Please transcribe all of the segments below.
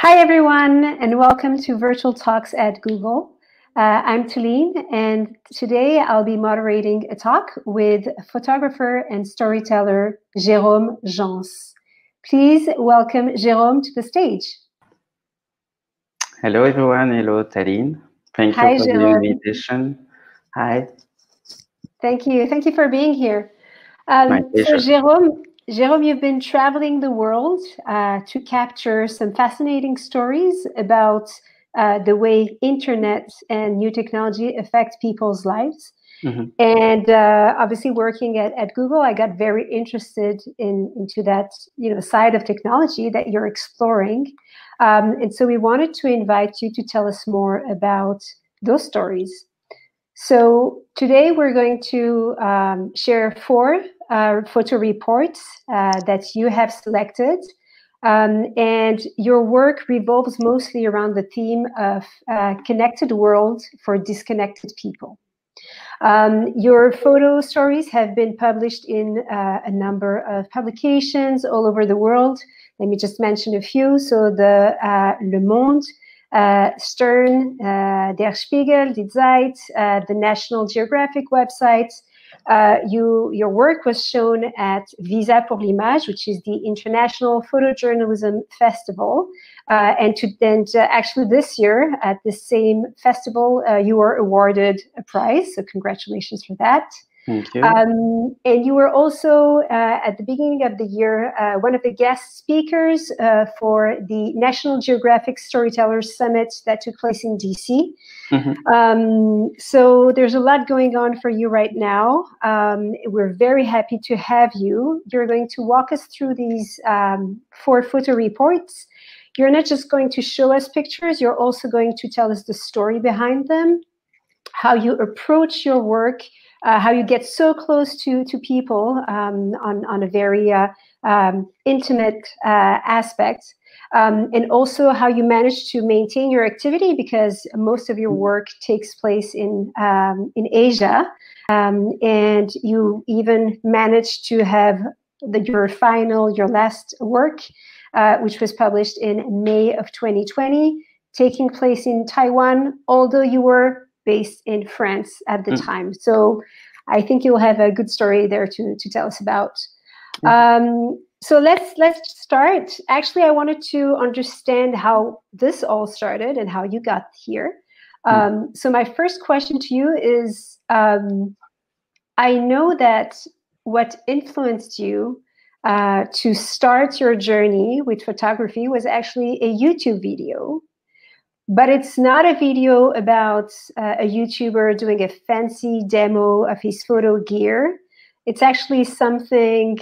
Hi, everyone, and welcome to Virtual Talks at Google. I'm Tulene, and today I'll be moderating a talk with photographer and storyteller Jérôme Gence. Please welcome Jérôme to the stage. Hello, everyone. Hello, Taline. Thank you for the invitation. Hi. Thank you. Thank you for being here. My pleasure. So, Jérôme, you've been traveling the world to capture some fascinating stories about the way internet and new technology affect people's lives. Mm-hmm. And obviously, working at Google, I got very interested into that side of technology that you're exploring. And so we wanted to invite you to tell us more about those stories. So today we're going to share 4 photo reports that you have selected. And your work revolves mostly around the theme of connected world for disconnected people. Your photo stories have been published in a number of publications all over the world. Let me just mention a few. So the Le Monde, Stern, Der Spiegel, Die Zeit, the National Geographic website. Your work was shown at Visa pour l'Image, which is the International Photojournalism Festival. And actually this year at the same festival, you were awarded a prize. So congratulations for that. Thank you. And you were also, at the beginning of the year, one of the guest speakers for the National Geographic Storytellers Summit that took place in DC. Mm-hmm. So there's a lot going on for you right now. We're very happy to have you. You're going to walk us through these 4 photo reports. You're not just going to show us pictures, you're also going to tell us the story behind them, how you approach your work, how you get so close to people on a very intimate aspect, and also how you manage to maintain your activity because most of your work takes place in Asia, and you even managed to have your last work, which was published in May of 2020, taking place in Taiwan, although you were based in France at the time. So I think you'll have a good story there to tell us about. So let's start. Actually, I wanted to understand how this all started and how you got here. So my first question to you is, I know that what influenced you to start your journey with photography was actually a YouTube video. But it's not a video about a YouTuber doing a fancy demo of his photo gear. It's actually something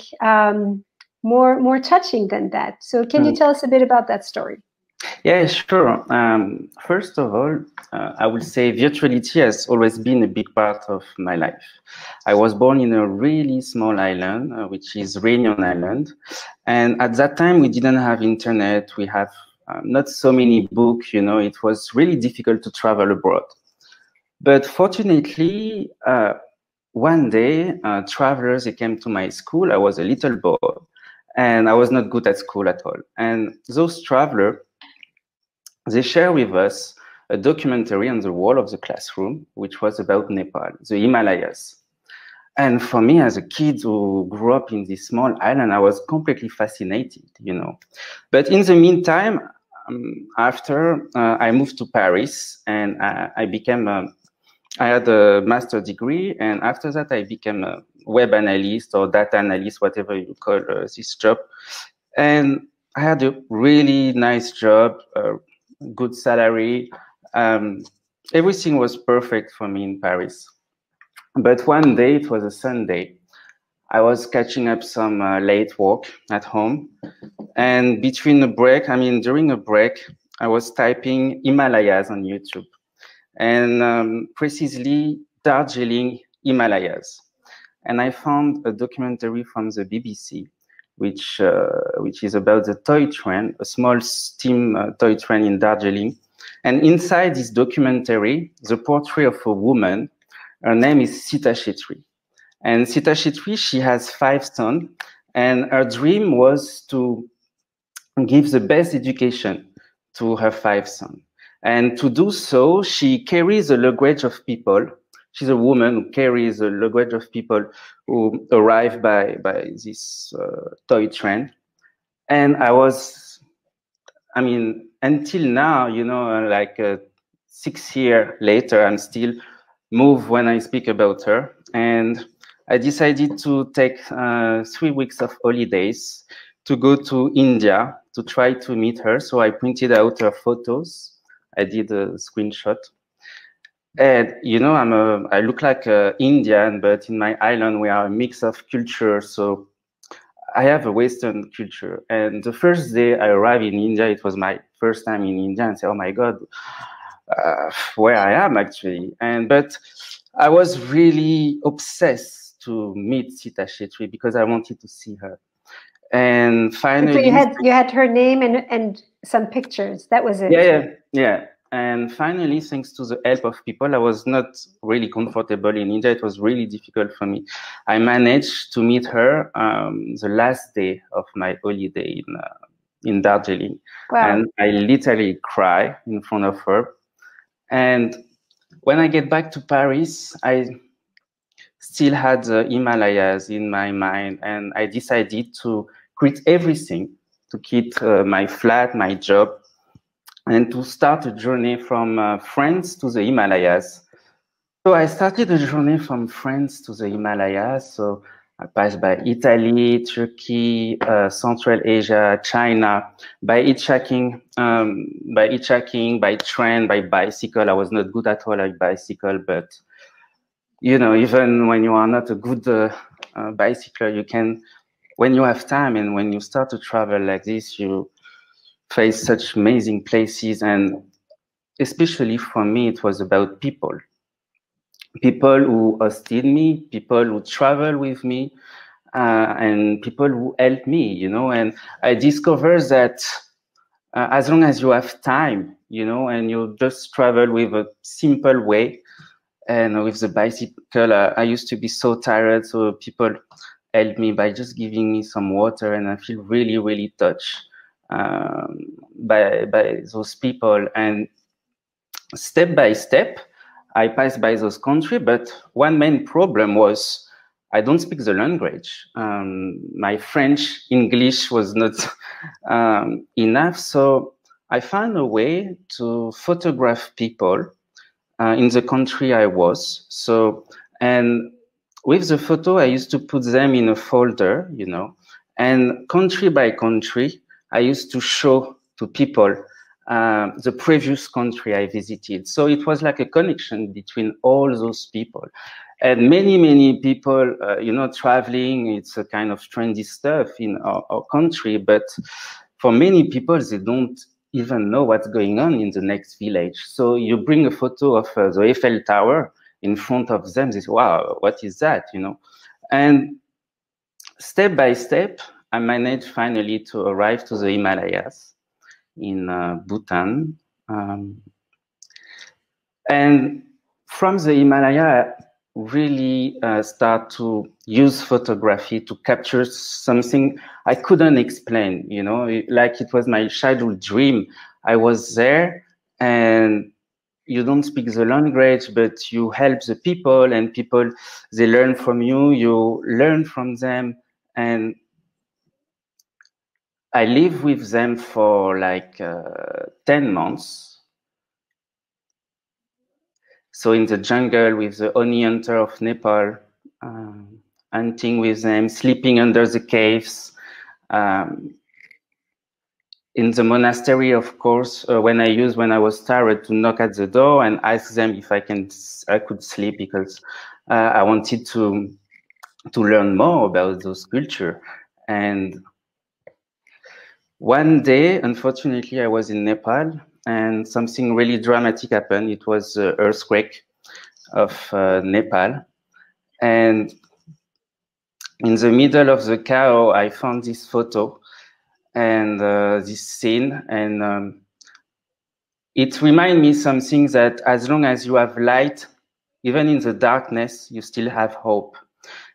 more touching than that. So can you tell us a bit about that story? Yeah, sure. First of all, I would say virtuality has always been a big part of my life. I was born in a really small island, which is Réunion Island. And at that time, we didn't have internet. We have not so many books, it was really difficult to travel abroad. But fortunately, one day, travelers, they came to my school. I was a little boy, and I was not good at school at all. And those travelers, they share with us a documentary on the wall of the classroom, which was about Nepal, the Himalayas. And for me, as a kid who grew up in this small island, I was completely fascinated, But in the meantime, after I moved to Paris and I had a master's degree, and after that I became a web analyst or data analyst, whatever you call this job. And I had a really nice job, good salary. Everything was perfect for me in Paris. But one day, it was a Sunday, I was catching up some late work at home. And during a break, I was typing Himalayas on YouTube, and precisely Darjeeling Himalayas. And I found a documentary from the BBC, which is about the toy train, a small steam toy train in Darjeeling. And inside this documentary, the portrait of a woman, her name is Sita Chetri. And Sita Chetri, she has 5 sons, and her dream was to give the best education to her 5 sons. And to do so, she carries a luggage of people. She's a woman who carries a luggage of people who arrive by this toy train. And I mean, until now, you know, like 6 years later, I'm still moved when I speak about her. And I decided to take 3 weeks of holidays to go to India to try to meet her. So I printed out her photos. I did a screenshot. And, you know, I look like an Indian, but in my island, we are a mix of cultures. So I have a Western culture. And the first day I arrived in India, it was my first time in India, and I said, oh my God, where I am actually. But I was really obsessed to meet Sita Shetty because I wanted to see her. And finally, so you had her name and some pictures. That was it. Yeah. And finally, thanks to the help of people, I was not really comfortable in India. It was really difficult for me. I managed to meet her the last day of my holiday in Darjeeling. Wow. And I literally cried in front of her. And when I get back to Paris, I still had the Himalayas in my mind. And I decided to quit everything, to quit my flat, my job, and to start a journey from France to the Himalayas. So I started a journey from France to the Himalayas. So I passed by Italy, Turkey, Central Asia, China, by hitchhiking, by train, by bicycle. I was not good at all at bicycle, but you know, even when you are not a good bicycler, you can, when you have time and when you start to travel like this, you face such amazing places. And especially for me, it was about people. People who hosted me, people who travel with me, and people who help me, you know. And I discovered that as long as you have time, you know, and you just travel with a simple way, and with the bicycle, I used to be so tired, so people help me by just giving me some water, and I feel really, really touched by those people. And step by step, I passed by those countries, but one main problem was I don't speak the language. My French, English was not enough, so I found a way to photograph people in the country I was. So, and with the photo, I used to put them in a folder, you know, and country by country, I used to show to people the previous country I visited. So it was like a connection between all those people. And many, many people, you know, traveling, it's a kind of trendy stuff in our country, but for many people, they don't even know what's going on in the next village. So you bring a photo of the Eiffel Tower in front of them, they say, wow, what is that, you know? And step by step, I managed finally to arrive to the Himalayas in Bhutan. And from the Himalaya, I really start to use photography to capture something I couldn't explain, you know, like it was my childhood dream. I was there, and you don't speak the language, but you help the people, and people, they learn from you, you learn from them. And I live with them for like 10 months. So in the jungle with the honey hunter of Nepal, hunting with them, sleeping under the caves. In the monastery, of course, when I was tired, to knock at the door and ask them if I could sleep, because I wanted to learn more about those culture. And one day, unfortunately, I was in Nepal, and something really dramatic happened. It was the earthquake of Nepal. And in the middle of the chaos, I found this photo and this scene. And it reminded me something, that as long as you have light, even in the darkness, you still have hope.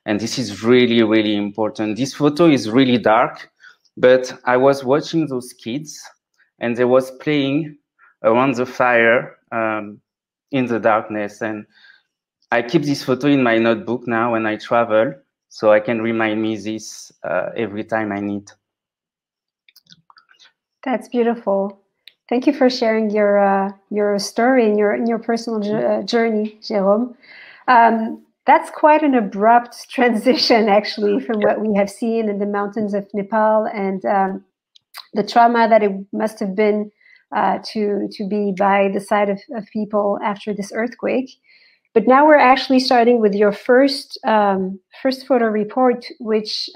And this is really, really important. This photo is really dark, but I was watching those kids, and they was playing around the fire in the darkness. And I keep this photo in my notebook now when I travel, so I can remind me this every time I need. That's beautiful. Thank you for sharing your story and your personal journey, Jérôme. That's quite an abrupt transition, actually, from what we have seen in the mountains of Nepal and the trauma that it must have been to be by the side of people after this earthquake. But now we're actually starting with your first photo report, which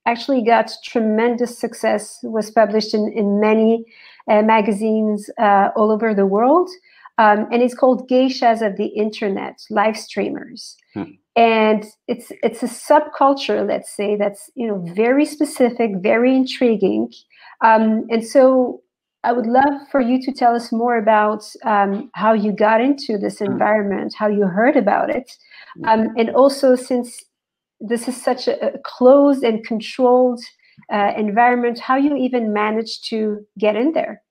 actually got tremendous success, was published in many magazines all over the world. And it's called Geishas of the Internet, live streamers. And it's a subculture, let's say, that's very specific, very intriguing. And so I would love for you to tell us more about how you got into this environment, how you heard about it, and also, since this is such a closed and controlled environment, how you even managed to get in there.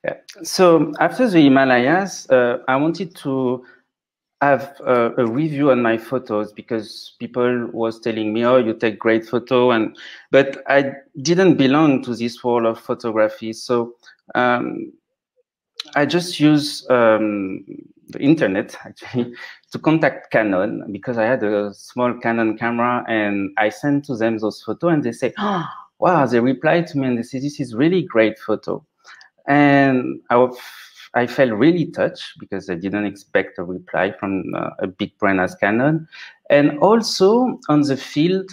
Yeah. So after the Himalayas, I wanted to have a review on my photos, because people was telling me, oh, you take great photo, but I didn't belong to this world of photography. So I just use the internet, actually, to contact Canon, because I had a small Canon camera, and I sent to them those photos, and they say, oh, wow, they replied to me and they say, this is really great photo. And I felt really touched, because I didn't expect a reply from a big brand as Canon. And also on the field,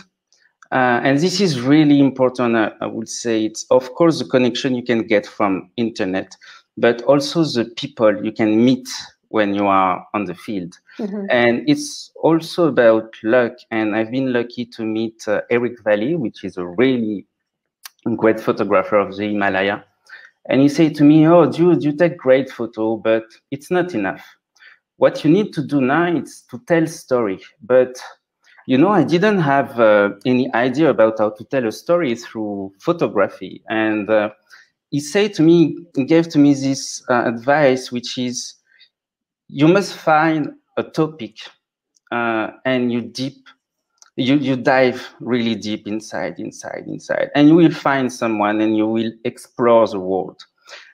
and this is really important, I would say, it's of course the connection you can get from internet, but also the people you can meet when you are on the field. And it's also about luck. And I've been lucky to meet Eric Valley, which is a really great photographer of the Himalaya. And he said to me, oh, dude, you take great photo, but it's not enough. What you need to do now is to tell story. But, I didn't have any idea about how to tell a story through photography. And he said to me, he gave to me this advice, which is, you must find a topic and you dive really deep inside, and you will find someone and you will explore the world.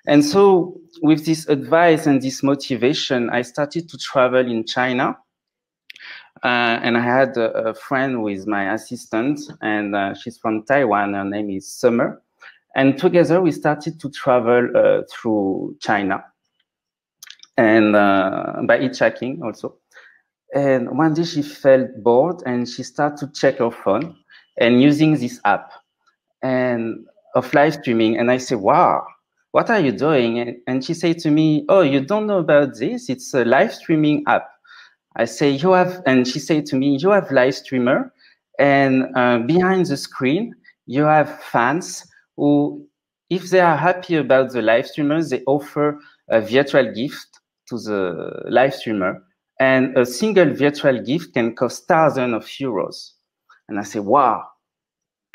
And so with this advice and this motivation, I started to travel in China. And I had a friend who is my assistant, and she's from Taiwan. Her name is Summer. And together we started to travel through China, and by hitchhiking also. And one day she felt bored, and she started to check her phone and using this app and of live streaming. And I said, wow, what are you doing? And she said to me, oh, you don't know about this? It's a live streaming app. I say, and she said to me, you have live streamer, and behind the screen, you have fans who, if they are happy about the live streamers, they offer a virtual gift to the live streamer. And a single virtual gift can cost thousands of euros. And I say, wow.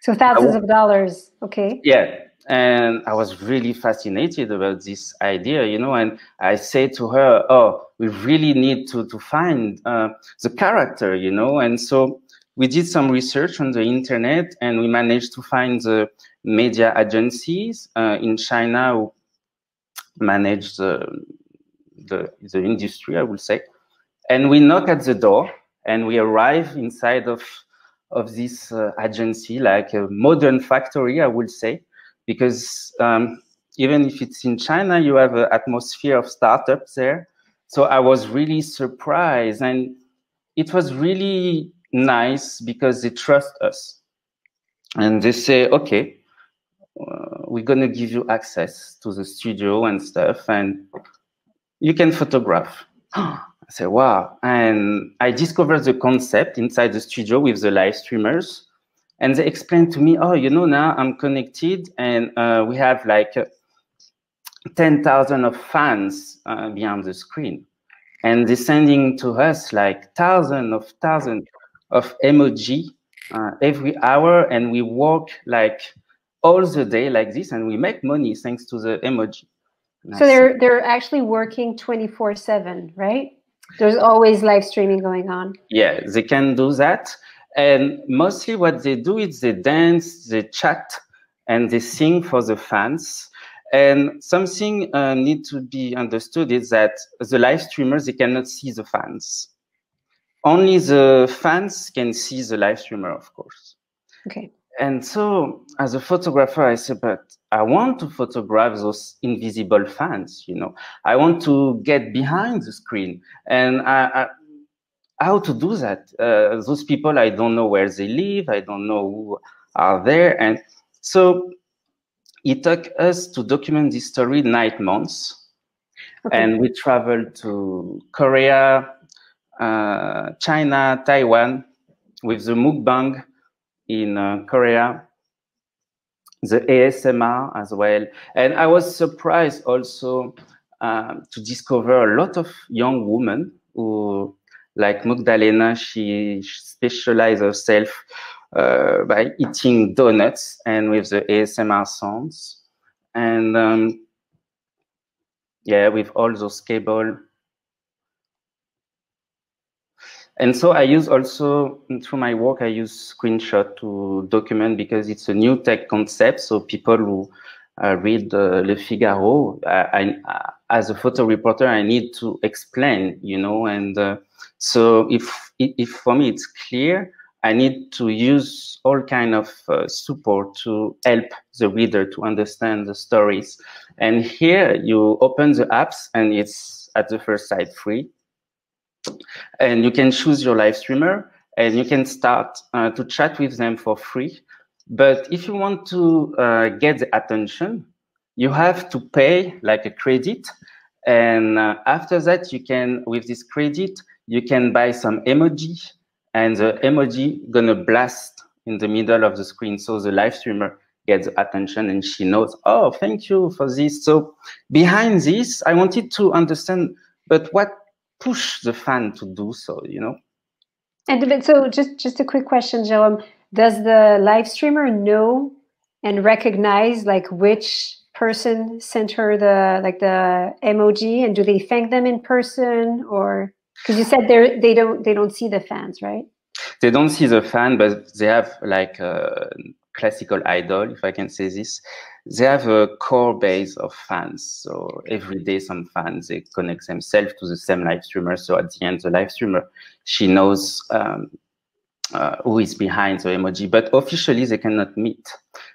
So thousands of dollars, okay. Yeah, and I was really fascinated about this idea, and I said to her, oh, we really need to find the character, and so we did some research on the internet, and we managed to find the media agencies in China who manage the industry, I would say. And we knock at the door, and we arrive inside of this agency, like a modern factory, I would say, because even if it's in China, you have an atmosphere of startups there. So I was really surprised, and it was really nice because they trust us. And they say, okay, we're going to give you access to the studio and stuff, and you can photograph. I say, wow. And I discovered the concept inside the studio with the live streamers. And they explained to me, oh, now I'm connected, and we have like 10,000 of fans behind the screen. And they're sending to us like thousands of emoji every hour. And we work like all the day like this, and we make money thanks to the emoji. So they're actually working 24/7, right? There's always live streaming going on. Yeah, they can do that. And mostly what they do is they dance, they chat, and they sing for the fans. And something need to be understood is that the live streamers, they cannot see the fans. Only the fans can see the live streamer, of course. Okay. And so as a photographer, I said, but I want to photograph those invisible fans, you know. I want to get behind the screen. And how to do that? Those people, I don't know where they live. I don't know who are there. And so it took us to document this story 9 months. Okay. And we traveled to Korea, China, Taiwan, with the mukbang in Korea, the ASMR as well. And I was surprised also to discover a lot of young women who, like Magdalena, she specialized herself by eating donuts and with the ASMR sounds. And yeah, with all those cable. And so I use also, through my work, I use screenshot to document because it's a new tech concept. So people who read Le Figaro, as a photo reporter, I need to explain, you know, and so if for me it's clear, I need to use all kind of support to help the reader to understand the stories. And here you open the apps and it's at the first sight free. And you can choose your live streamer and you can start to chat with them for free. But if you want to get the attention, you have to pay like a credit. And after that, you can, with this credit, you can buy some emoji, and the emoji gonna blast in the middle of the screen. So the live streamer gets attention and she knows, oh, thank you for this. So behind this, I wanted to understand, but what push the fan to do so, you know? And so just a quick question, Jérôme. Does the live streamer know and recognize like which person sent her the emoji, and do they thank them in person? Or because you said they don't see the fans, right? They don't see the fan, but they have like a classical idol, if I can say this. They have a core base of fans. So every day some fans, they connect themselves to the same live streamer. So at the end, the live streamer, she knows who is behind the emoji, but officially they cannot meet.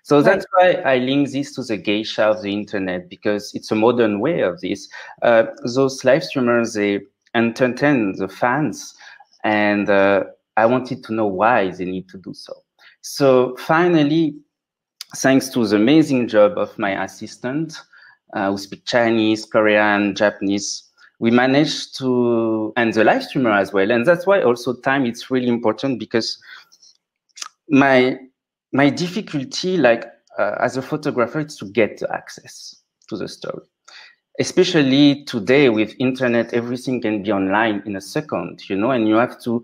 So that's why I link this to the geisha of the internet, because it's a modern way of this. Those live streamers, they entertain the fans, and I wanted to know why they need to do so. So finally, thanks to the amazing job of my assistant, who speaks Chinese, Korean, Japanese, we managed to, and the live streamer as well. And that's why also time, it's really important, because my difficulty, like as a photographer, is to get the access to the story. Especially today with internet, everything can be online in a second, you know, and you have to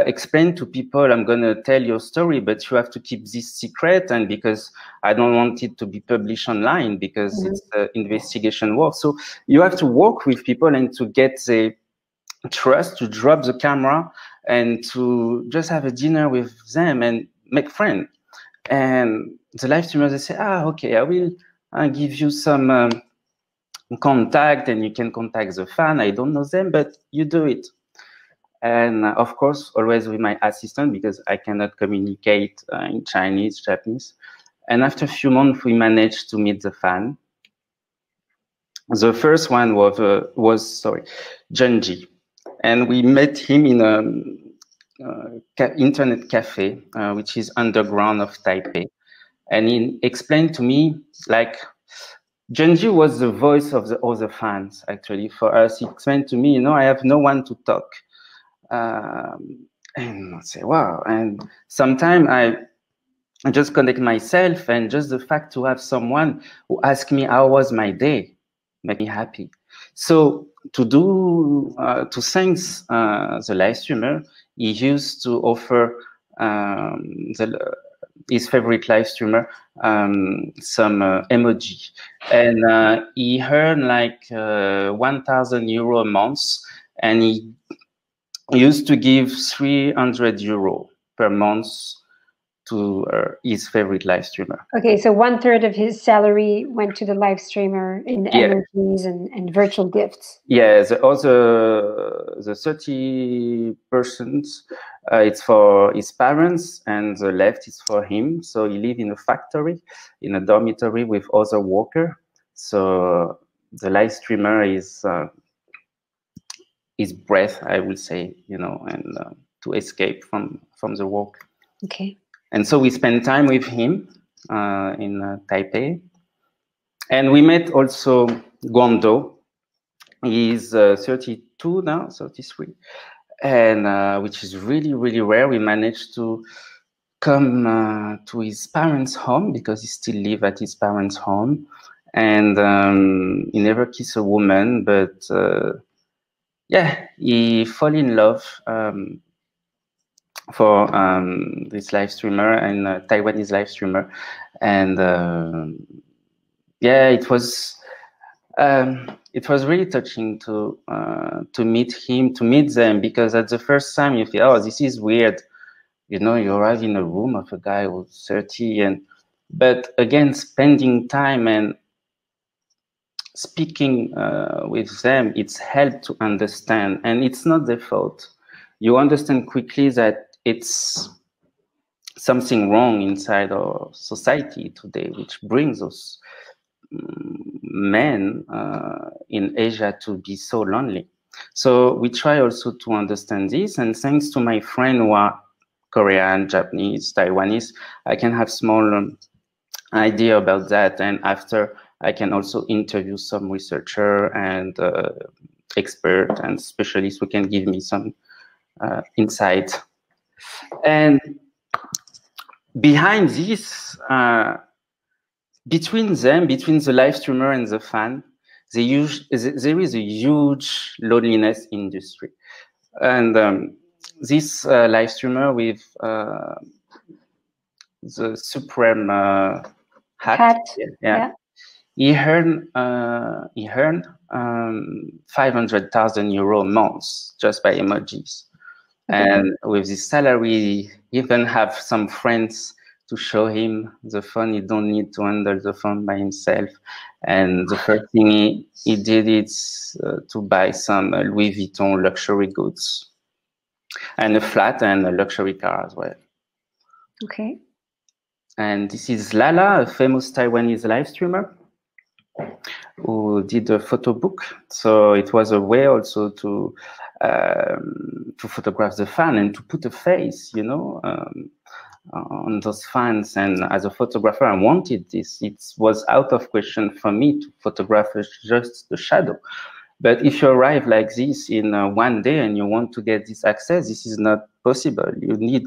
explain to people, I'm going to tell your story, but you have to keep this secret. And because I don't want it to be published online, because it's investigation work. So you have to work with people and to get the trust to drop the camera and to just have a dinner with them and make friends. And the live streamers, they say, okay, I will give you some contact, and you can contact the fan. I don't know them, but you do it. And of course, always with my assistant, because I cannot communicate in Chinese, Japanese. And after a few months, we managed to meet the fan. The first one was Junji. And we met him in an internet cafe, which is underground of Taipei. And he explained to me, like, Junji was the voice of the other fans, actually, for us. He explained to me, you know, I have no one to talk. And I say, wow. And sometimes I just connect myself, and just the fact to have someone who asks me how was my day make me happy. So to thank the live streamer, he used to offer his favorite live streamer some emoji, and he earned like 1,000 euro a month, and he used to give 300 euro per month to his favorite live streamer. Okay, so 1/3 of his salary went to the live streamer in emojis and virtual gifts. Yeah, the other, the 30%, it's for his parents, and the left is for him. So he lives in a factory, in a dormitory with other workers. So the live streamer is his breath, I would say, you know, and to escape from the work. Okay. And so we spent time with him in Taipei. And we met also Guangdo. He's 32 now, 33. And which is really, really rare. We managed to come to his parents' home because he still lives at his parents' home. And he never kissed a woman, but yeah, he fell in love for this live streamer and Taiwanese live streamer, and yeah, it was really touching to meet him, to meet them, because at the first time you feel, oh, this is weird, you know, you arrive in a room of a guy who's 30, but again, spending time and speaking with them, it's helped to understand, and it's not their fault. You understand quickly that it's something wrong inside our society today, which brings us men in Asia to be so lonely. So we try also to understand this, and thanks to my friend who are Korean, Japanese, Taiwanese, I can have small idea about that, and after I can also interview some researcher and expert and specialists who can give me some insight. And behind this, between the live streamer and the fan, there is a huge loneliness industry. And this live streamer with the supreme hat. Yeah. He earned 500,000 euro a month just by emojis. Okay. And with this salary, he even have some friends to show him the phone. He don't need to handle the phone by himself. And the first thing he did is to buy some Louis Vuitton luxury goods, and a flat and a luxury car as well. Okay. And this is Lala, a famous Taiwanese live streamer who did a photo book. So it was a way also to photograph the fan and to put a face, you know, on those fans. And as a photographer, I wanted this. It was out of question for me to photograph just the shadow. But if you arrive like this in one day and you want to get this access, this is not possible. You need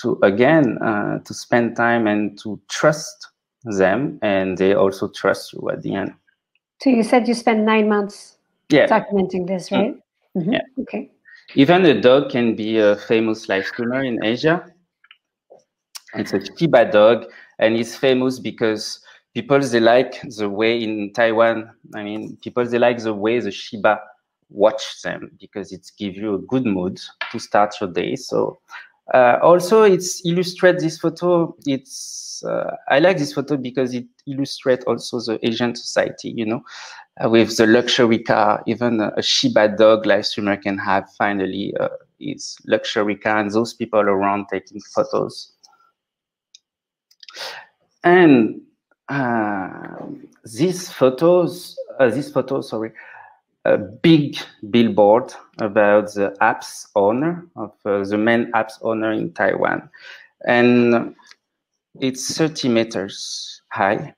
to, again, to spend time and to trust them, and they also trust you at the end. So you said you spent 9 months documenting this, right? Mm-hmm. Yeah. Okay. Even a dog can be a famous live streamer in Asia. It's a Shiba dog, and it's famous because people, they like the way in Taiwan, I mean, people, they like the way the Shiba watch them, because it gives you a good mood to start your day. So also, it's illustrate this photo. It's I like this photo because it illustrates also the Asian society, you know, with the luxury car. Even a Shiba dog live streamer can have finally his luxury car, and those people around taking photos. And these photos, a big billboard about the app's owner, of the main app's owner in Taiwan. And it's 30 meters high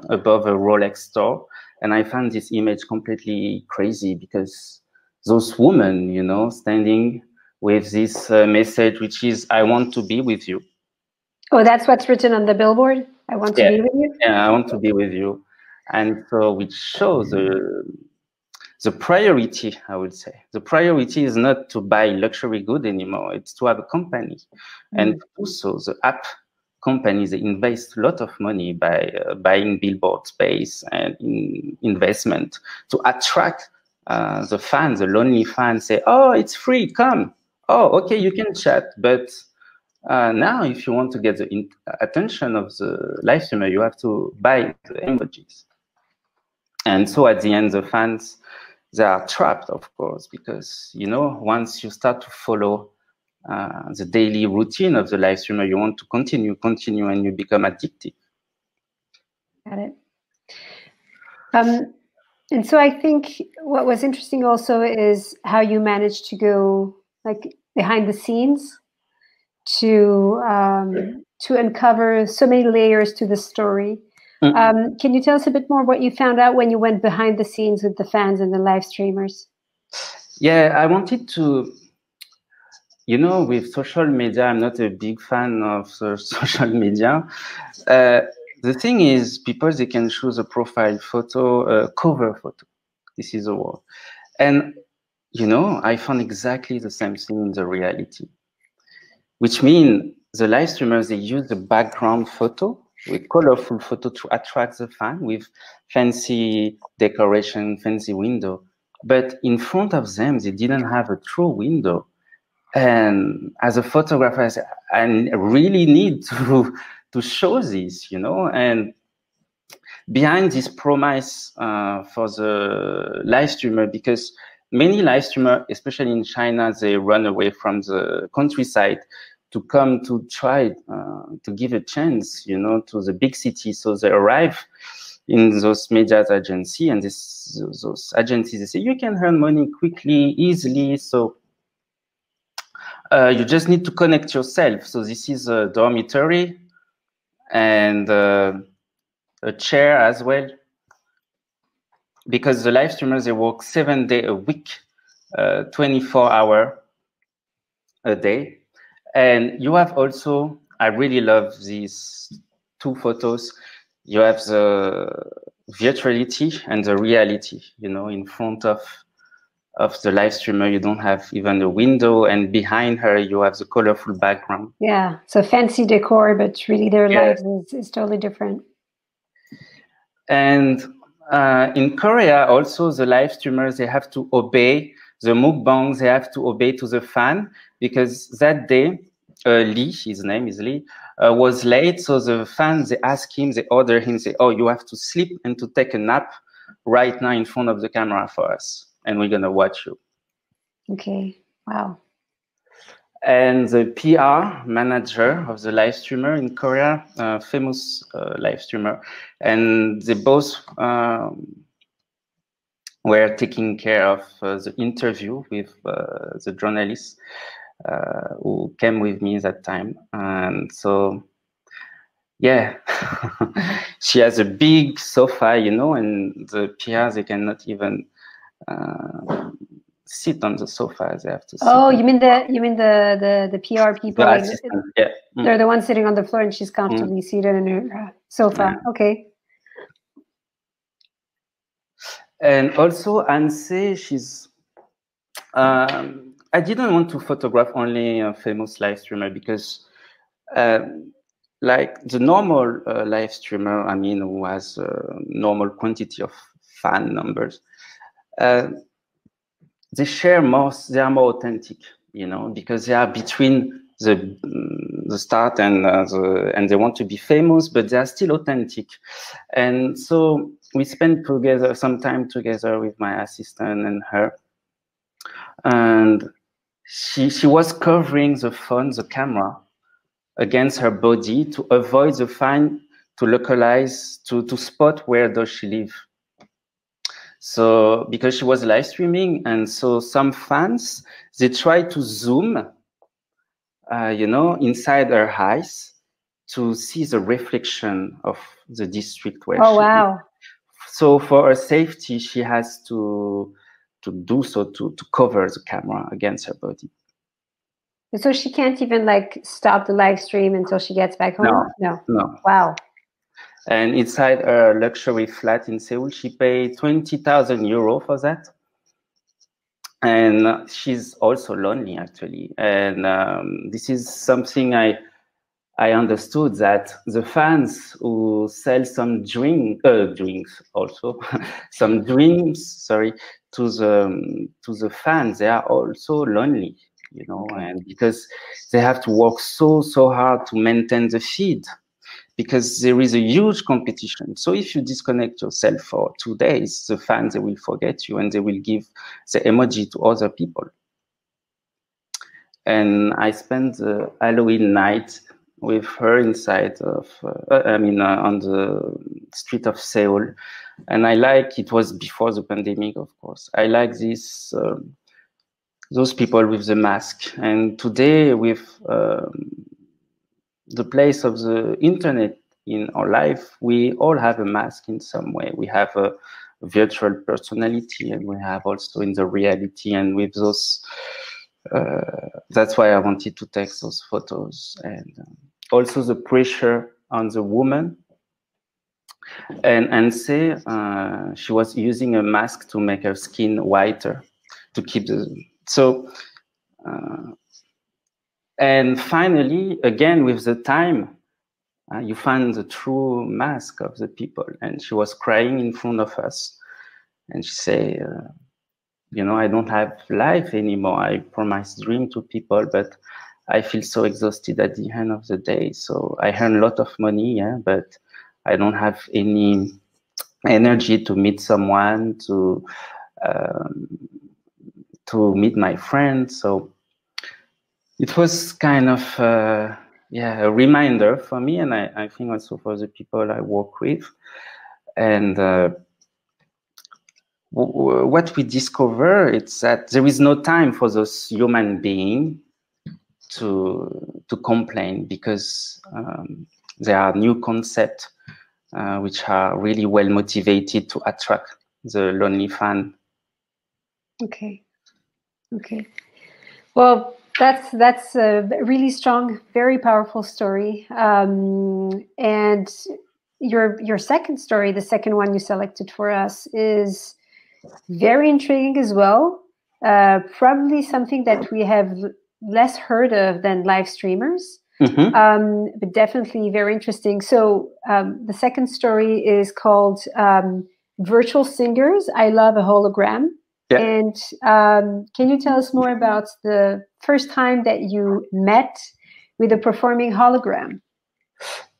above a Rolex store. And I found this image completely crazy, because those women, you know, standing with this message, which is, I want to be with you. Oh, that's what's written on the billboard? I want to be with you? Yeah, I want to be with you. And so which shows the priority, I would say. The priority is not to buy luxury good anymore. It's to have a company. And to do so, the app companies, they invest a lot of money by buying billboard space and investment to attract the fans, the lonely fans. Say, oh, it's free, come. Oh, okay, you can chat. But now, if you want to get the attention of the live streamer, you have to buy the emojis. And so at the end, the fans, they are trapped, of course, because, you know, once you start to follow the daily routine of the live streamer, you want to continue, and you become addicted. Got it. And so I think what was interesting also is how you managed to go like behind the scenes to uncover so many layers to the story. Can you tell us a bit more what you found out when you went behind the scenes with the fans and the live streamers? Yeah, I wanted to, you know, with social media, I'm not a big fan of social media. The thing is, people, they can choose a profile photo, cover photo. This is a word. And, you know, I found exactly the same thing in the reality, which means the live streamers, they use the background photo with colorful photo to attract the fan with fancy decoration, fancy window. But in front of them, they didn't have a true window. And as a photographer, I really need to show this, you know. And behind this promise for the live streamer, because many live streamers, especially in China, they run away from the countryside to come to try to give a chance, you know, to the big city. So they arrive in those media agencies, and those agencies, they say, you can earn money quickly, easily. So you just need to connect yourself. So this is a dormitory and a chair as well. Because the live streamers, they work 7 days a week, 24 hours a day. And you have also, I really love these two photos. You have the virtuality and the reality, you know, in front of the live streamer, you don't have even a window, and behind her, you have the colorful background. Yeah, so fancy decor, but really their lives is totally different. And in Korea, also, the live streamers, they have to obey the mukbangs, they have to obey to the fan, because that day, Lee, his name is Lee, was late. So the fans, they ask him, they order him, say, oh, you have to sleep and to take a nap right now in front of the camera for us, and we're gonna watch you. Okay, wow. And the PR manager of the live streamer in Korea, famous live streamer, and they both were taking care of the interview with the journalists who came with me that time. And so, yeah, she has a big sofa, you know, and the PR, they cannot even sit on the sofa. They have to sit. Oh, you mean the PR people? The assistant, yeah. They're the ones sitting on the floor, and she's comfortably seated in her sofa. Yeah. Okay. And also, Anse, she's. I didn't want to photograph only a famous live streamer because, like the normal live streamer, I mean, who has a normal quantity of fan numbers, they share more. They are more authentic, you know, because they are between the start and they want to be famous, but they are still authentic. And so we spent together some time together with my assistant and her, and she was covering the phone, the camera, against her body to avoid the fan to localize, to spot where does she live. So because she was live streaming, and so some fans, they try to zoom, you know, inside her eyes to see the reflection of the district where she lives. So for her safety, she has to do so, to cover the camera against her body. So she can't even like stop the live stream until she gets back home? No. Wow. And inside her luxury flat in Seoul, she paid 20,000 euro for that. And she's also lonely, actually. And this is something I I understood that the fans who sell some drinks also, some drinks, sorry, to the fans, they are also lonely, you know, and because they have to work so hard to maintain the feed, because there is a huge competition. So if you disconnect yourself for 2 days, the fans, they will forget you and they will give the emoji to other people. And I spent the Halloween night with her inside of, on the street of Seoul. And it was before the pandemic, of course. I like those people with the mask. And today, with the place of the internet in our life, we all have a mask in some way. We have a virtual personality, and we have also in the reality. And with those, that's why I wanted to take those photos. And also the pressure on the woman, and say she was using a mask to make her skin whiter, to keep and finally, again, with the time, you find the true mask of the people. And she was crying in front of us. And she said, you know, I don't have life anymore. I promised dream to people, but I feel so exhausted at the end of the day. So I earn a lot of money, yeah, but I don't have any energy to meet someone, to meet my friends. So it was kind of a reminder for me, and I think also for the people I work with. And what we discover is that there is no time for those human beings to complain, because there are new concepts which are really well motivated to attract the lonely fan. Okay. Well, that's a really strong, very powerful story. And your second story, the second one you selected for us, is very intriguing as well. Probably something that we have less heard of than live streamers, but definitely very interesting. So the second story is called Virtual Singers, I Love a Hologram. Yeah. And can you tell us more about the first time that you met with a performing hologram?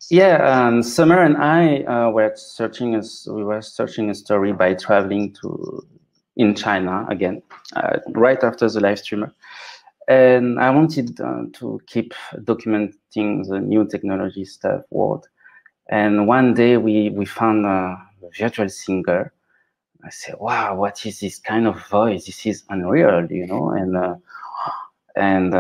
Yeah, Summer and I were searching a story by traveling in China again, right after the live streamer. And I wanted to keep documenting the new technology stuff world. And one day we found a virtual singer. I said, wow, what is this kind of voice? This is unreal, you know? And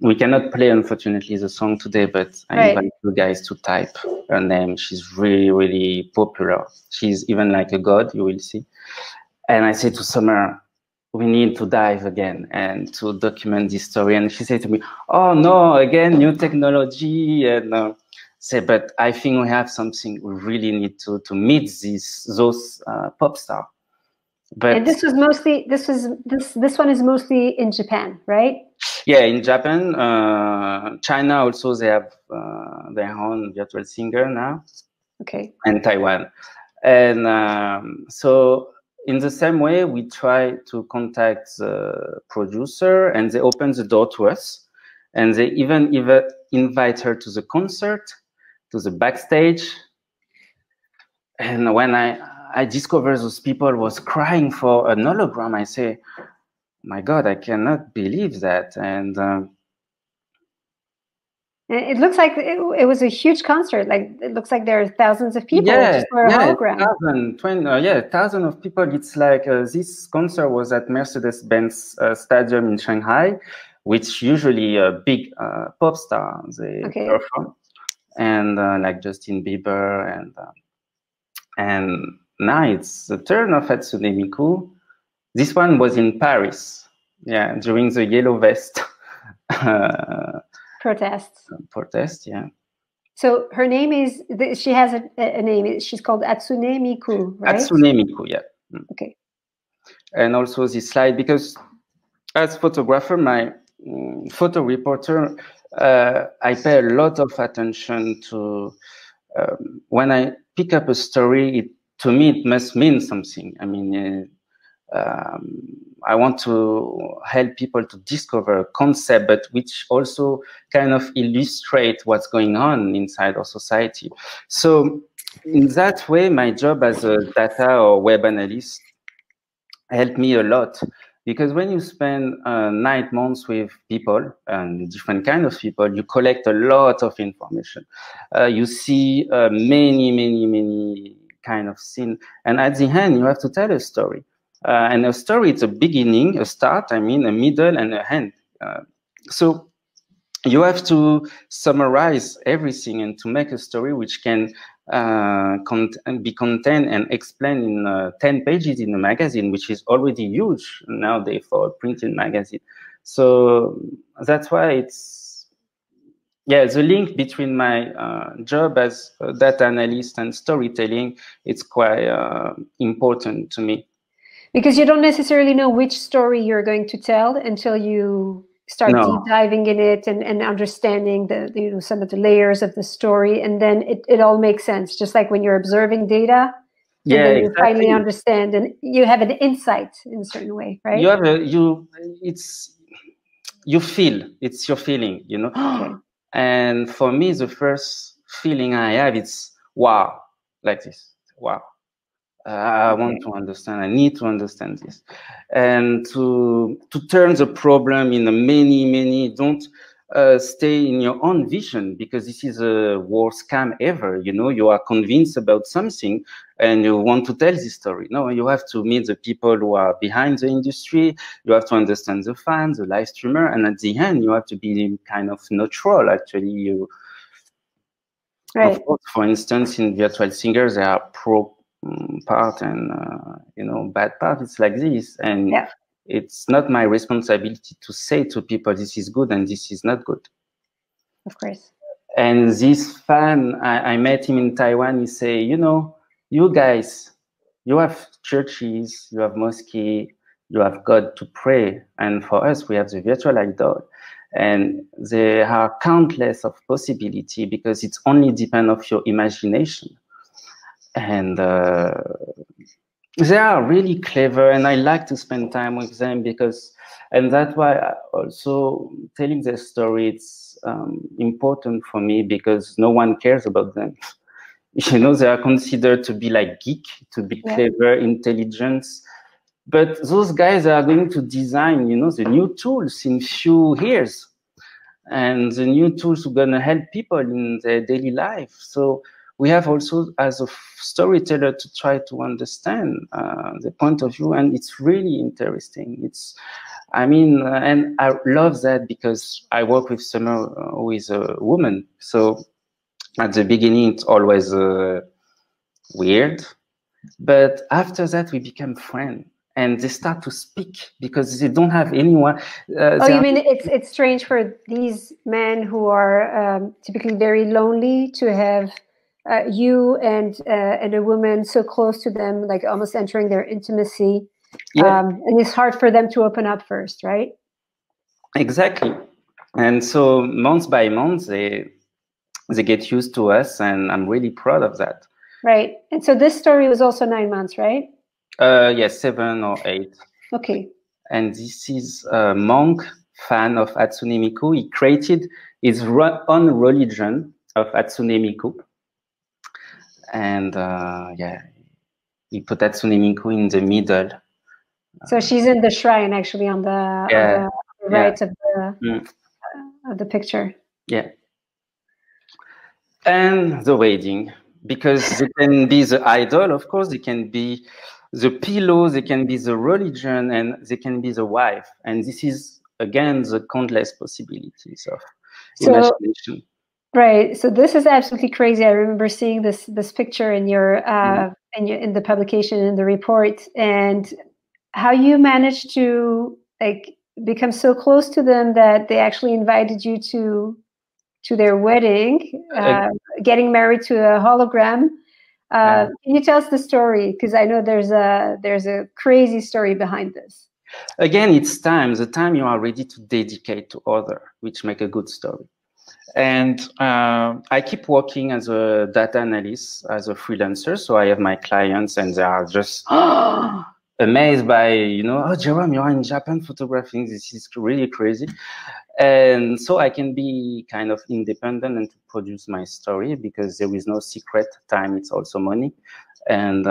we cannot play, unfortunately, the song today, but I invite you guys to type her name. She's really, really popular. She's even like a god, you will see. And I said to Summer, we need to dive again and to document this story. And she said to me, oh no, again, new technology. And but I think we have something. We really need to meet those pop stars. But and this one is mostly in Japan, right? Yeah, in Japan, China also, they have their own virtual singer now. Okay. And Taiwan. And so in the same way, we try to contact the producer, and they open the door to us, and they even invite her to the concert, to the backstage. And when I discovered those people was crying for an hologram, I say, my God, I cannot believe that. And it looks like it was a huge concert. Like, it looks like there are thousands of people just for a hologram. 1,000 of people. It's like this concert was at Mercedes-Benz Stadium in Shanghai, which usually a big pop star they perform, and like Justin Bieber, and now it's the turn of Hatsune Miku. This one was in Paris, yeah, during the Yellow Vest protest, yeah. So her name is, she has a name, she's called Hatsune Miku, right? Hatsune Miku, yeah. Okay. And also this slide, because as photographer, my photo reporter I pay a lot of attention to when I pick up a story. To me, it must mean something. I mean, I want to help people to discover a concept, but which also kind of illustrate what's going on inside our society. So in that way, my job as a data or web analyst helped me a lot, because when you spend 9 months with people and different kind of people, you collect a lot of information. You see many kind of scene, and at the end you have to tell a story. And a story, it's a beginning, a start, I mean, a middle and a end. So you have to summarize everything and to make a story which can be contained and explained in 10 pages in a magazine, which is already huge nowadays for a printed magazine. So that's why it's, yeah, the link between my job as a data analyst and storytelling, it's quite important to me. Because you don't necessarily know which story you're going to tell until you start deep diving in it and understanding the some of the layers of the story, and then it all makes sense. Just like when you're observing data, and then you finally understand, and you have an insight in a certain way, right? You have you feel, it's your feeling, you know. Okay. And for me, the first feeling I have, it's wow, like this, wow. I want to understand. I need to understand this, and to turn the problem in a many. Don't stay in your own vision, because this is a worst scam ever. You know, you are convinced about something and you want to tell this story. No, you have to meet the people who are behind the industry. You have to understand the fans, the live streamer, and at the end, you have to be kind of neutral. Actually, you. Right. Of course, for instance, in virtual singers, there are pro part and you know, bad part. It's like this, and it's not my responsibility to say to people this is good and this is not good. Of course. And this fan, I met him in Taiwan. He say, you know, you guys, you have churches, you have mosques, you have God to pray, and for us we have the virtual idol, and there are countless of possibility, because it's only depend of your imagination. And they are really clever, and I like to spend time with them, because, and that's why I also telling their story, it's important for me, because no one cares about them. You know, they are considered to be like geek, to be clever, intelligent, but those guys are going to design, you know, the new tools in few years, and the new tools are going to help people in their daily life. So we have also, as a storyteller, to try to understand the point of view, and it's really interesting. It's, I mean, and I love that, because I work with Summer, who is a woman. So at the beginning, it's always weird, but after that, we become friends. And they start to speak, because they don't have anyone. Oh, you mean it's strange for these men who are typically very lonely to have you and a woman so close to them, like almost entering their intimacy. And it's hard for them to open up first, right? Exactly. And so month by month, they get used to us, and I'm really proud of that. Right. And so this story was also 9 months, right? Yes, 7 or 8. Okay. And this is a monk fan of Hatsune Miku. He created his own religion of Hatsune Miku. And yeah, he put Hatsune Miku in the middle. So she's in the shrine, actually, on the right of the picture. Yeah. And the wedding, because they can be the idol, of course, they can be the pillow, they can be the religion, and they can be the wife. And this is, again, the countless possibilities of imagination. Right. So this is absolutely crazy. I remember seeing this picture in your in the publication, in the report, and how you managed to like become so close to them that they actually invited you to their wedding, getting married to a hologram. Can you tell us the story? Because I know there's a crazy story behind this. Again, it's time, the time you are ready to dedicate to other, which make a good story. And I keep working as a data analyst, as a freelancer. So I have my clients and they are just amazed by, you know, oh, Jérôme, you're in Japan photographing. This is really crazy. And so I can be kind of independent and to produce my story because there is no secret. Time, it's also money. And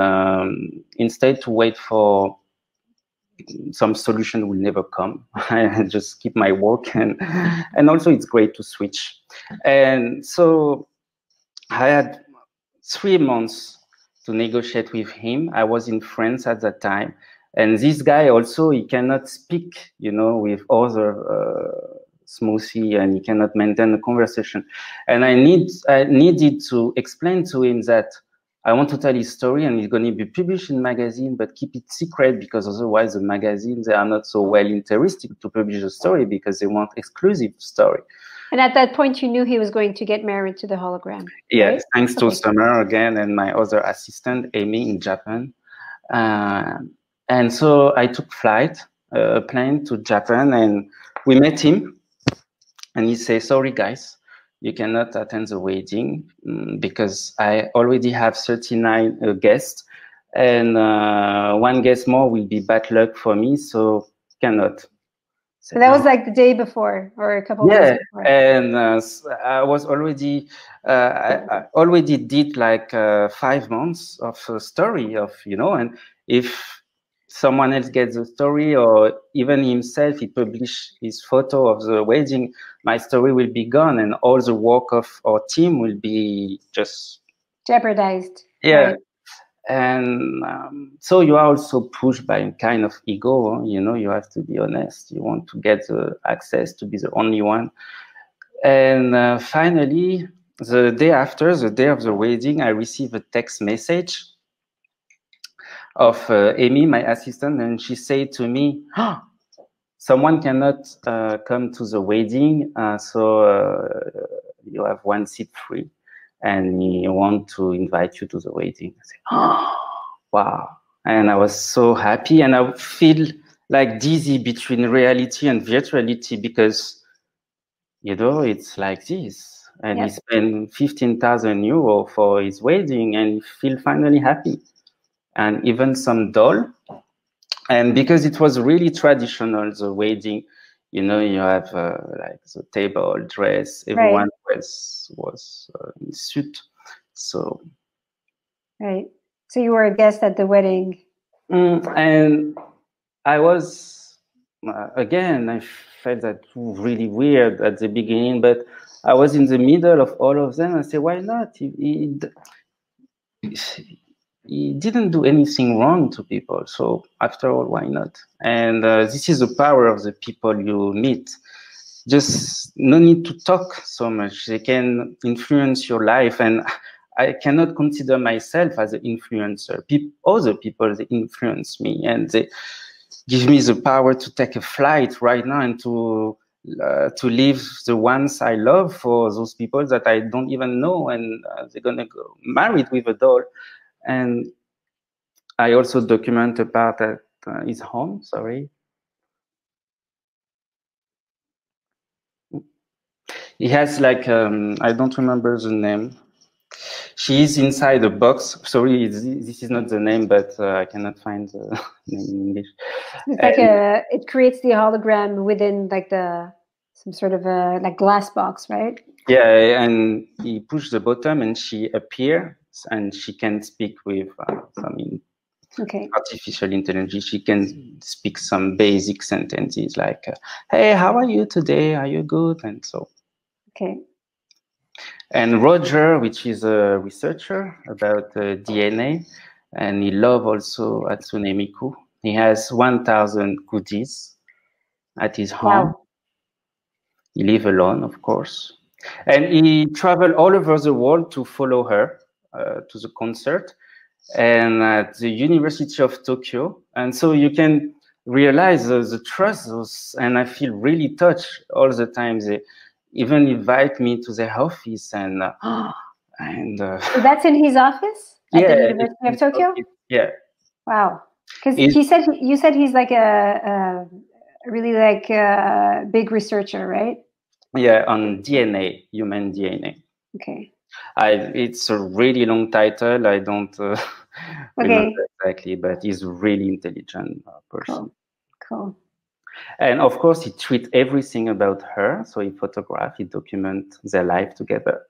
instead to wait for some solution will never come. I just keep my work, and also it's great to switch. And so I had 3 months to negotiate with him. I was in France at that time, and this guy also, he cannot speak, you know, with other smoothly, and he cannot maintain a conversation. And I needed to explain to him that I want to tell his story and it's going to be published in magazine, but keep it secret because otherwise the magazines, they are not so well interested to publish a story because they want exclusive story. And at that point, you knew he was going to get married to the hologram. Yes, right? thanks to Summer again and my other assistant, Amy, in Japan. And so I took a plane to Japan, and we met him. And he said, sorry, guys, you cannot attend the wedding because I already have 39 guests, and 1 guest more will be bad luck for me, so cannot. So that was like the day before or a couple of days before. And I was already, I already did like 5 months of a story of, you know, and if someone else gets the story, or even himself, he published his photo of the wedding, my story will be gone, and all the work of our team will be just jeopardized. Yeah. Right. And so you are also pushed by a kind of ego, you know, you have to be honest. You want to get the access to be the only one. And finally, the day after, the day of the wedding, I received a text message of Amy, my assistant, and she said to me, oh, someone cannot come to the wedding, so you have 1 seat free, and he want to invite you to the wedding. I said, oh, wow. And I was so happy, and I feel like dizzy between reality and virtuality because, you know, it's like this. And he spent 15,000 euro for his wedding, and he feel finally happy. And even some doll. And because it was really traditional, the wedding, you know, you have like the table, dress, everyone was in suit. So. Right. So you were a guest at the wedding. And I was, again, I felt that really weird at the beginning, but I was in the middle of all of them. I said, why not? He didn't do anything wrong to people, so after all, why not? And this is the power of the people you meet. Just no need to talk so much. They can influence your life, and I cannot consider myself as an influencer. Other people, they influence me, and they give me the power to take a flight right now and to leave the ones I love for those people that I don't even know, and they're gonna go married with a doll. And I also document a part at his home, sorry. He has like, I don't remember the name. She is inside a box. Sorry, this is not the name, but I cannot find the name in English. It's like it creates the hologram within like some sort of a like glass box, right? Yeah, and he pushed the button and she appears and she can speak with some artificial intelligence. She can speak some basic sentences like, hey, how are you today? Are you good? And so. Okay. And Roger, which is a researcher about DNA, and he loves also Hatsune Miku. He has 1,000 goodies at his home. Wow. He lives alone, of course. And he traveled all over the world to follow her to the concert and at the University of Tokyo. And so you can realize the trust, and I feel really touched all the time. They even invite me to their office, and so that's in his office at the University of Tokyo? Office. Yeah. Wow. Because you said he's like a really like big researcher, right? Yeah, on DNA, human DNA. Okay. It's a really long title. I don't remember Okay. exactly, but he's a really intelligent person. Cool. And of course, he tweets everything about her. So he photograph, he document their life together.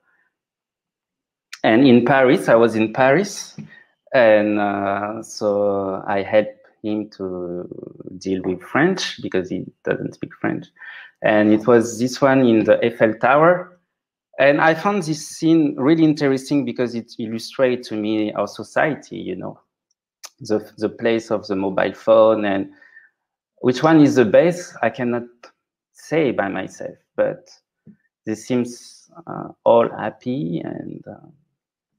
And in Paris, I was in Paris, and so I helped him to deal with French because he doesn't speak French. And it was this one in the Eiffel Tower. And I found this scene really interesting because it illustrates to me our society, you know, the place of the mobile phone, and which one is the best, I cannot say by myself, but they seems all happy. And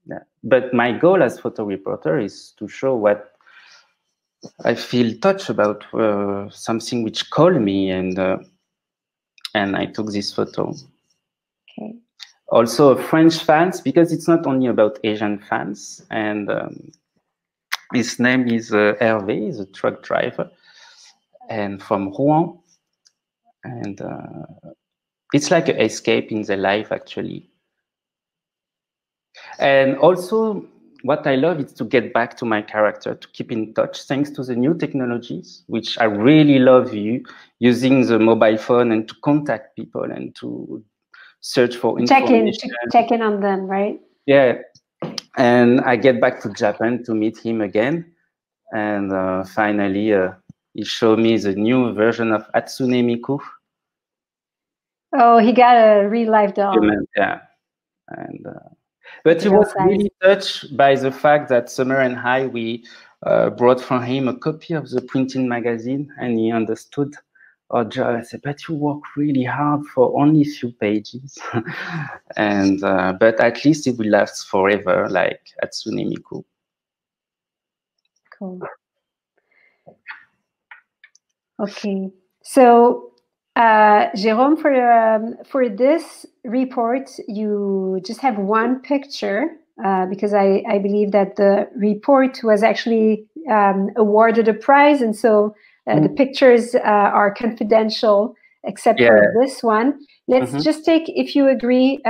yeah. But my goal as photo reporter is to show what I feel touched about, something which called me, and I took this photo. Okay. Also French fans, because it's not only about Asian fans. And his name is Hervé, he's a truck driver, and from Rouen. And it's like an escape in their life, actually. And also, what I love is to get back to my character, to keep in touch, thanks to the new technologies, which I really love using the mobile phone and to contact people and to search for information. Check in on them, right? Yeah. And I get back to Japan to meet him again. And finally, he showed me the new version of Hatsune Miku. Oh, he got a real life doll. Yeah. And but he was really touched by the fact that Summer and we brought for him a copy of the printing magazine, and he understood our job. I said, but you work really hard for only a few pages. And but at least it will last forever, like Hatsune Miku. Cool. Okay. So, Jérôme, for this report, you just have one picture, because I believe that the report was actually awarded a prize, and so the pictures are confidential except for this one. Let's just take, if you agree,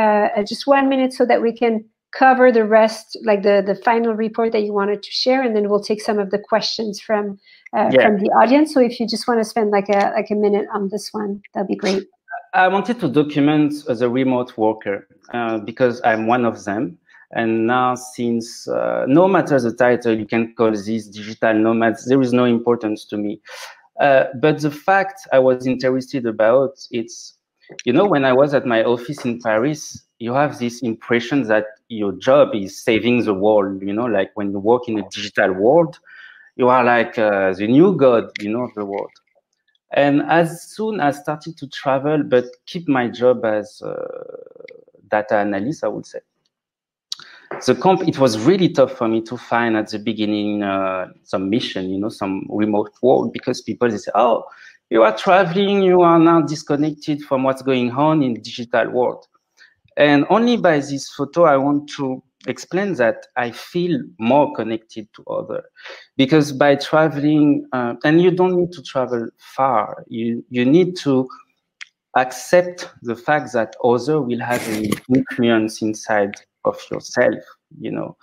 just 1 minute so that we can cover the rest, like the final report that you wanted to share, and then we'll take some of the questions from the audience. So if you just want to spend like a minute on this one, that'd be great. I wanted to document as a remote worker because I'm one of them. And now, since no matter the title, you can call these digital nomads, there is no importance to me. But the fact I was interested about, it's, you know, when I was at my office in Paris, you have this impression that your job is saving the world, you know, like when you work in a digital world, you are like the new god, you know, of the world. And as soon as I started to travel, but keep my job as data analyst, I would say, it was really tough for me to find at the beginning some mission, you know, some remote work, because people, they say, oh, you are traveling, you are now disconnected from what's going on in the digital world. And only by this photo, I want to explain that I feel more connected to others, because by traveling, and you don't need to travel far, you need to accept the fact that others will have an influence inside of yourself, you know.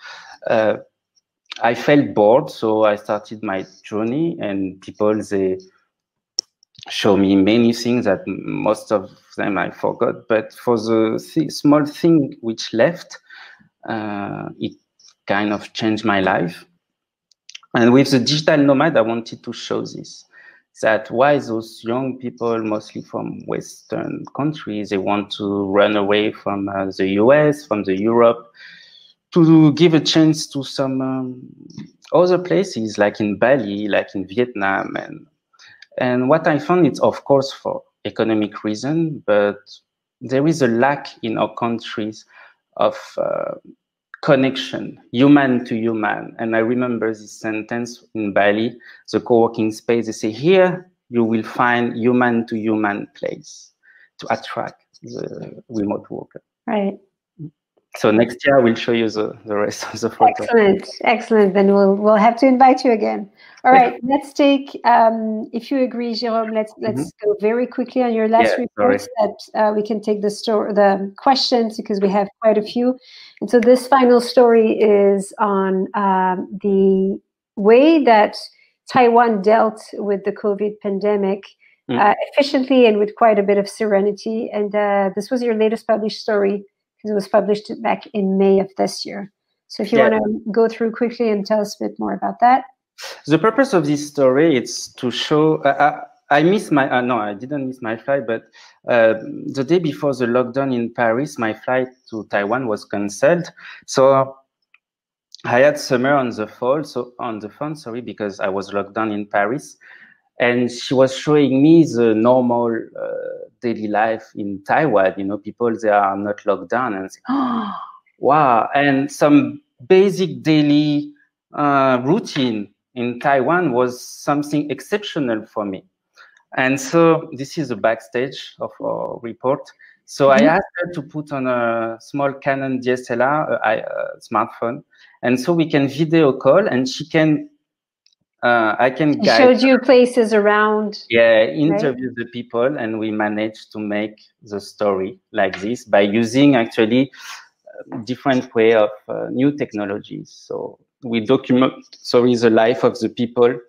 I felt bored, so I started my journey, and people, they show me many things that most of them I forgot. But for the small thing which left, it kind of changed my life. And with the digital nomad, I wanted to show this, that why those young people, mostly from Western countries, they want to run away from the US, from the Europe, to give a chance to some other places, like in Bali, like in Vietnam. And what I found, it's of course for economic reason, but there is a lack in our countries of connection, human to human. And I remember this sentence in Bali, the co-working space, they say, here you will find human to human place to attract the remote worker. Right. So next year I will show you the rest of the photo. Excellent. Then we'll have to invite you again. All right, let's take, if you agree, Jérôme, let's go very quickly on your last report so that we can take the questions, because we have quite a few. And so this final story is on the way that Taiwan dealt with the COVID pandemic efficiently and with quite a bit of serenity. And this was your latest published story, because it was published back in May of this year. So if you want to go through quickly and tell us a bit more about that. The purpose of this story is to show, I missed my, no, I didn't miss my flight, but the day before the lockdown in Paris, my flight to Taiwan was canceled. So I had Summer on the phone, sorry, because I was locked down in Paris. And she was showing me the normal daily life in Taiwan. You know, people, they are not locked down, and say, oh, wow. And some basic daily routine in Taiwan was something exceptional for me. And so this is the backstage of our report. So I asked her to put on a small Canon DSLR smartphone. And so we can video call, and she can I can guide. Showed you places around. Yeah, interview the people, and we managed to make the story like this by using actually different way of new technologies. So we document, the life of the people.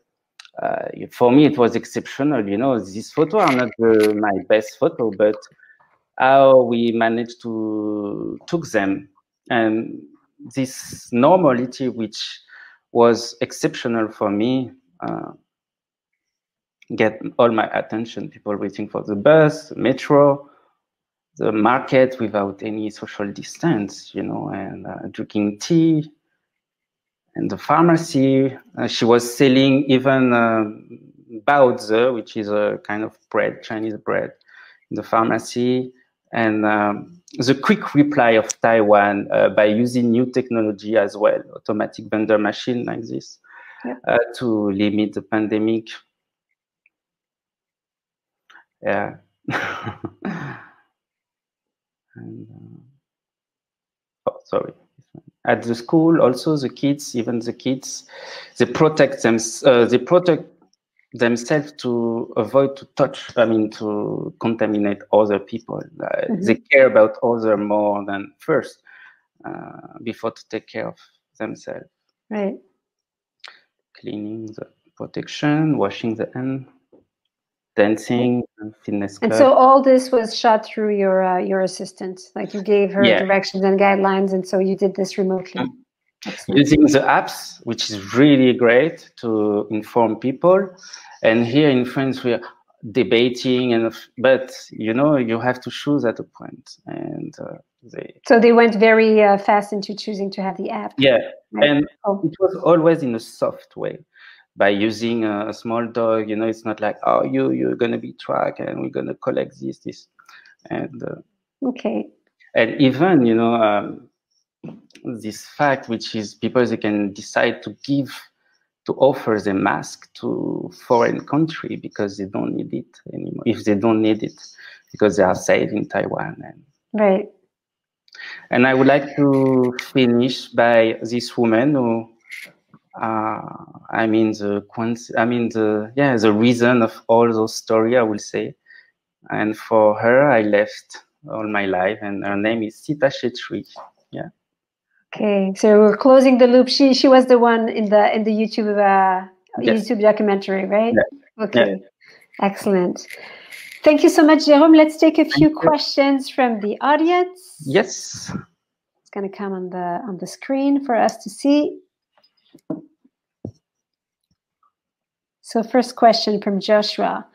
For me, it was exceptional. You know, these photos are not my best photo, but how we managed to took them, and this normality, which was exceptional for me, get all my attention. People waiting for the bus, the metro, the market without any social distance, you know, and drinking tea, and the pharmacy. She was selling even baozi, which is a kind of bread, Chinese bread, in the pharmacy. And the quick reply of Taiwan by using new technology as well, automatic vendor machine like this, to limit the pandemic. Yeah. And, oh, sorry. At the school, also the kids, even the kids, they protect them. They protect themselves to avoid to touch. I mean, to contaminate other people. They care about others more than first, before to take care of themselves. Right. Cleaning the protection, washing the hand, dancing, fitness club. And so all this was shot through your assistant, like you gave her directions and guidelines, and so you did this remotely. Using the apps, which is really great to inform people. And here in France, we are debating, but you know, you have to choose at a point. And so they went very fast into choosing to have the app. Yeah, right? And it was always in a soft way. By using a small dog, you know, it's not like, oh, you're gonna be tracked and we're gonna collect this, and and even, you know, this fact, which is people, they can decide to offer the mask to foreign country because they don't need it anymore. If they don't need it, because they are safe in Taiwan. And, and I would like to finish by this woman who. The reason of all those stories, I will say. And for her, I left all my life, and her name is Sita Shetri. Yeah. Okay, so we're closing the loop. She was the one in the YouTube YouTube documentary, right? Yeah. Okay, excellent. Thank you so much, Jérôme. Let's take a few questions from the audience. Yes. It's going to come on the screen for us to see. So first question from Joshua.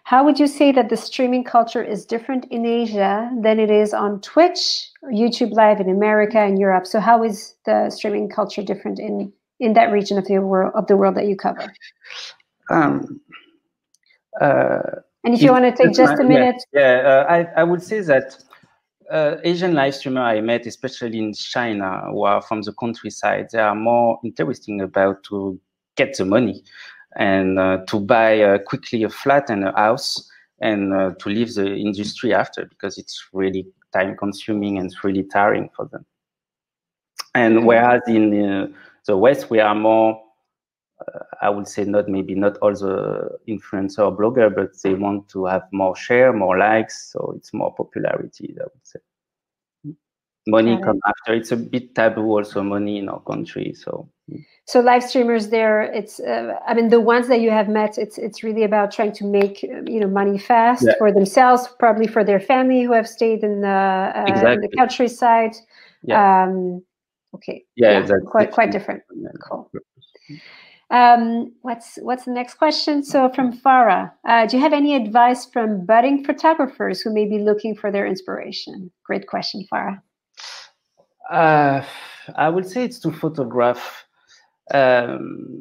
How would you say that the streaming culture is different in Asia than it is on Twitch or YouTube Live in America and Europe? So how is the streaming culture different in that region of the world that you cover? And if you want to take just a minute. I would say that Asian live streamers I met, especially in China, who are from the countryside, they are more interesting about to get the money and to buy quickly a flat and a house and to leave the industry after, because it's really time consuming and it's really tiring for them. And whereas in the West, we are more, I would say maybe not all the influencer or blogger, but they want to have more share, more likes. So it's more popularity, I would say. Money come after. It's a bit taboo also, money in our country. So live streamers there, it's I mean, the ones that you have met, it's really about trying to make money fast for themselves, probably for their family who have stayed in the countryside. Okay. Yeah, that's quite different. Cool. What's the next question? So from Farah, do you have any advice from budding photographers who may be looking for their inspiration? Great question, Farah. I would say it's to photograph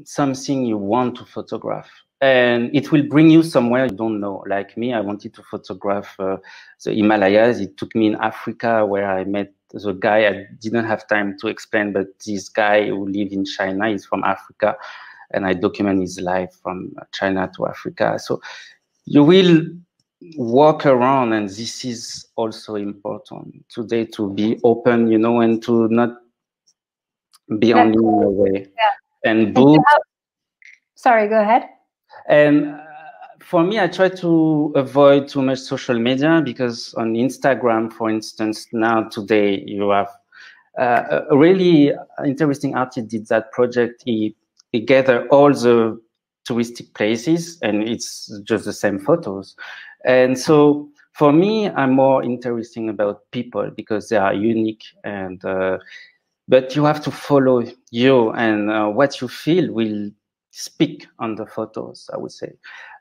something you want to photograph, and it will bring you somewhere you don't know. Like me, I wanted to photograph the Himalayas. It took me in Africa, where I met the guy. I didn't have time to explain, but this guy who lives in China is from Africa, and I document his life from China to Africa. So you will walk around, and this is also important today, to be open, and to not be only in a way. And books. Sorry, go ahead. And for me, I try to avoid too much social media, because on Instagram, for instance, now today you have a really interesting artist did that project. He gathered all the touristic places, and it's just the same photos. And so for me, I'm more interested about people, because they are unique, and but you have to follow you, and what you feel will speak on the photos, I would say.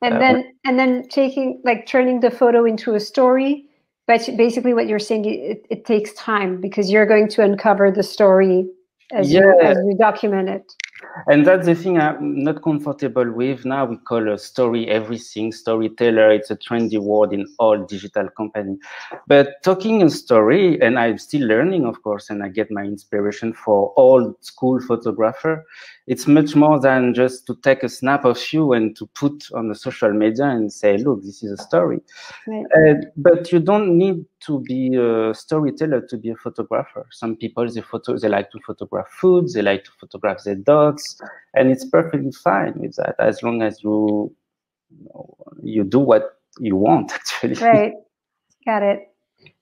And then turning the photo into a story. But basically what you're saying, it takes time, because you're going to uncover the story as you document it. And that's the thing I'm not comfortable with. Now we call a story everything, storyteller. It's a trendy word in all digital companies. But talking a story, and I'm still learning, of course, and I get my inspiration for old school photographer. It's much more than just to take a snap of you and to put on the social media and say, look, this is a story. Right. But you don't need to be a storyteller to be a photographer. Some people, they like to photograph food, they like to photograph their dogs, and it's perfectly fine with that, as long as you do what you want, actually. Right. Got it.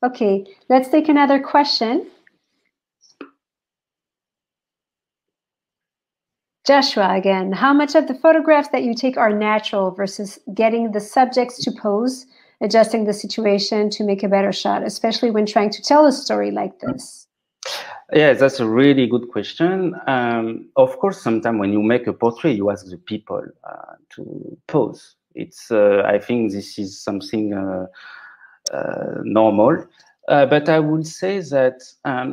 Okay, let's take another question. Joshua again, how much of the photographs that you take are natural versus getting the subjects to pose, adjusting the situation to make a better shot, especially when trying to tell a story like this? Yeah, that's a really good question. Of course, sometimes when you make a portrait, you ask the people to pose. It's, I think this is something normal. But I would say that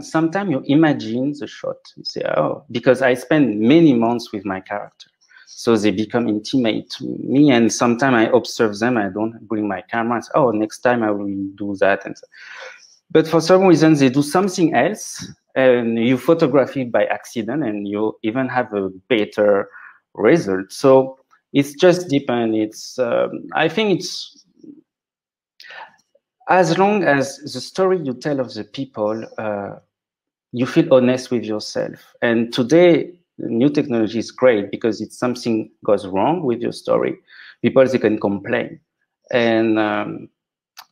sometimes you imagine the shot. You say, oh, because I spend many months with my character. So they become intimate to me. And sometimes I observe them. I don't bring my camera and say, oh, next time I will do that. And so. But for some reason, they do something else. And you photograph it by accident. And you even have a better result. So it's just depends. It's, I think it's, as long as the story you tell of the people, you feel honest with yourself. And today, new technology is great, because if something goes wrong with your story, people, they can complain. And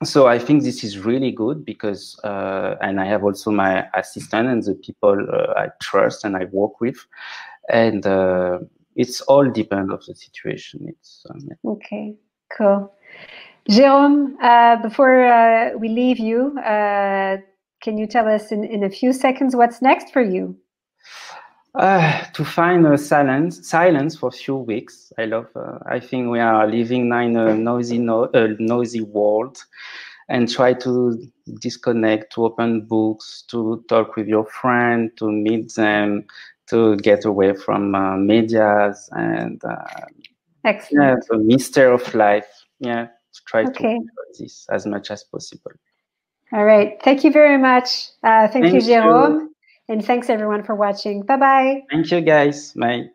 so I think this is really good, because, and I have also my assistant and the people I trust and I work with. And it's all depends on the situation. It's Okay, cool. Jérôme, before we leave you, can you tell us in a few seconds what's next for you? To find silence for a few weeks. I think we are living now in a noisy world, and try to disconnect, to open books, to talk with your friend, to meet them, to get away from medias, and excellent. The mystery of life. Yeah. To try to enjoy this as much as possible. All right. Thank you very much. Thank you, Jérôme. And thanks everyone for watching. Bye-bye. Thank you, guys. Bye.